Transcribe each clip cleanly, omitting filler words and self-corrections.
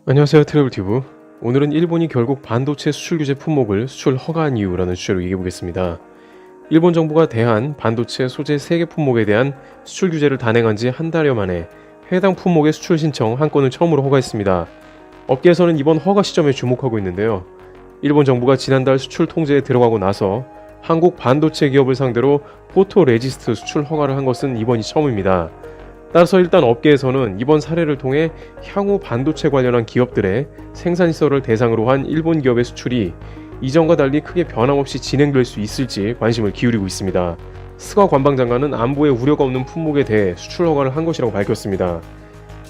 안녕하세요, 트래블튜브. 오늘은 일본이 결국 반도체 수출 규제 품목을 수출 허가한 이유라는 주제로 얘기해보겠습니다. 일본 정부가 대한 반도체 소재 3개 품목에 대한 수출 규제를 단행한 지 한 달여 만에 해당 품목의 수출 신청 한 건을 처음으로 허가했습니다. 업계에서는 이번 허가 시점에 주목하고 있는데요. 일본 정부가 지난달 수출 통제에 들어가고 나서 한국 반도체 기업을 상대로 포토 레지스트 수출 허가를 한 것은 이번이 처음입니다. 따라서 일단 업계에서는 이번 사례를 통해 향후 반도체 관련한 기업들의 생산시설을 대상으로 한 일본 기업의 수출이 이전과 달리 크게 변함없이 진행될 수 있을지 관심을 기울이고 있습니다. 스가 관방장관은 안보에 우려가 없는 품목에 대해 수출 허가를 한 것이라고 밝혔습니다.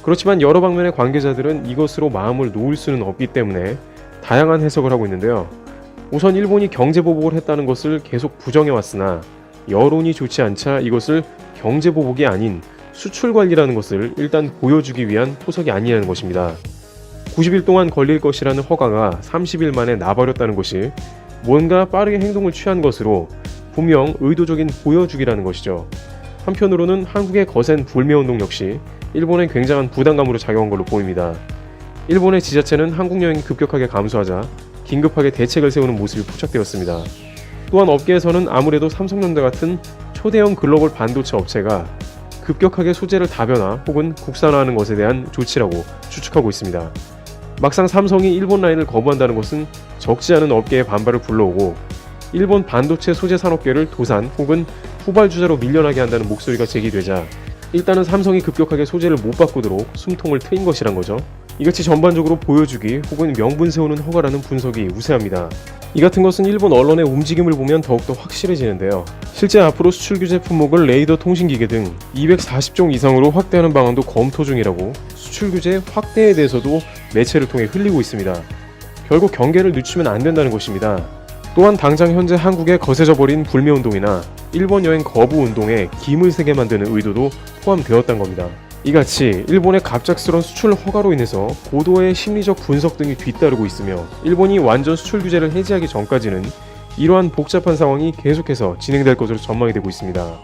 그렇지만 여러 방면의 관계자들은 이것으로 마음을 놓을 수는 없기 때문에 다양한 해석을 하고 있는데요. 우선 일본이 경제보복을 했다는 것을 계속 부정해왔으나 여론이 좋지 않자 이것을 경제보복이 아닌 수출 관리라는 것을 일단 보여주기 위한 포석이 아니라는 것입니다. 90일 동안 걸릴 것이라는 허가가 30일 만에 나버렸다는 것이 뭔가 빠르게 행동을 취한 것으로 분명 의도적인 보여주기라는 것이죠. 한편으로는 한국의 거센 불매운동 역시 일본에 굉장한 부담감으로 작용한 걸로 보입니다. 일본의 지자체는 한국 여행이 급격하게 감소하자 긴급하게 대책을 세우는 모습이 포착되었습니다. 또한 업계에서는 아무래도 삼성전자 같은 초대형 글로벌 반도체 업체가 급격하게 소재를 다변화 혹은 국산화하는 것에 대한 조치라고 추측하고 있습니다. 막상 삼성이 일본 라인을 거부한다는 것은 적지 않은 업계의 반발을 불러오고 일본 반도체 소재 산업계를 도산 혹은 후발주자로 밀려나게 한다는 목소리가 제기되자 일단은 삼성이 급격하게 소재를 못 바꾸도록 숨통을 트인 것이란 거죠. 이같이 전반적으로 보여주기 혹은 명분 세우는 허가라는 분석이 우세합니다. 이 같은 것은 일본 언론의 움직임을 보면 더욱더 확실해지는데요. 실제 앞으로 수출 규제 품목을 레이더 통신기계 등 240종 이상으로 확대하는 방안도 검토 중이라고 수출 규제 확대에 대해서도 매체를 통해 흘리고 있습니다. 결국 경계를 늦추면 안 된다는 것입니다. 또한 당장 현재 한국에 거세져 버린 불매운동이나 일본 여행 거부 운동에 기물 새게 만드는 의도도 포함되었단 겁니다. 이같이 일본의 갑작스런 수출 허가로 인해서 고도의 심리적 분석 등이 뒤따르고 있으며 일본이 완전 수출 규제를 해제하기 전까지는 이러한 복잡한 상황이 계속해서 진행될 것으로 전망이 되고 있습니다.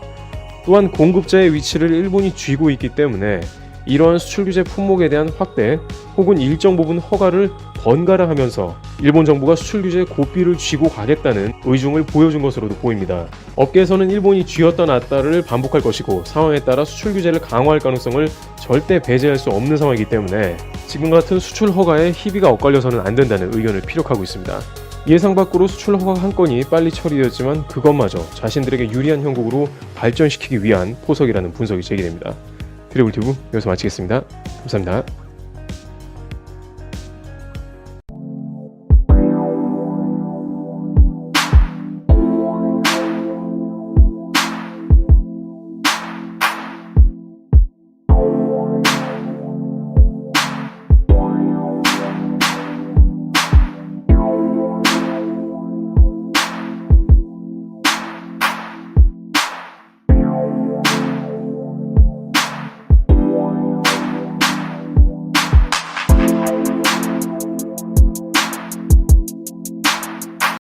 또한 공급자의 위치를 일본이 쥐고 있기 때문에 이러한 수출 규제 품목에 대한 확대 혹은 일정 부분 허가를 번갈아 하면서 일본 정부가 수출 규제에 고삐를 쥐고 가겠다는 의중을 보여준 것으로도 보입니다. 업계에서는 일본이 쥐었다 놨다를 반복할 것이고 상황에 따라 수출 규제를 강화할 가능성을 절대 배제할 수 없는 상황이기 때문에 지금 같은 수출 허가에 희비가 엇갈려서는 안 된다는 의견을 피력하고 있습니다. 예상 밖으로 수출 허가 한 건이 빨리 처리되었지만 그것마저 자신들에게 유리한 형국으로 발전시키기 위한 포석이라는 분석이 제기됩니다. 트래블튜브 여기서 마치겠습니다. 감사합니다.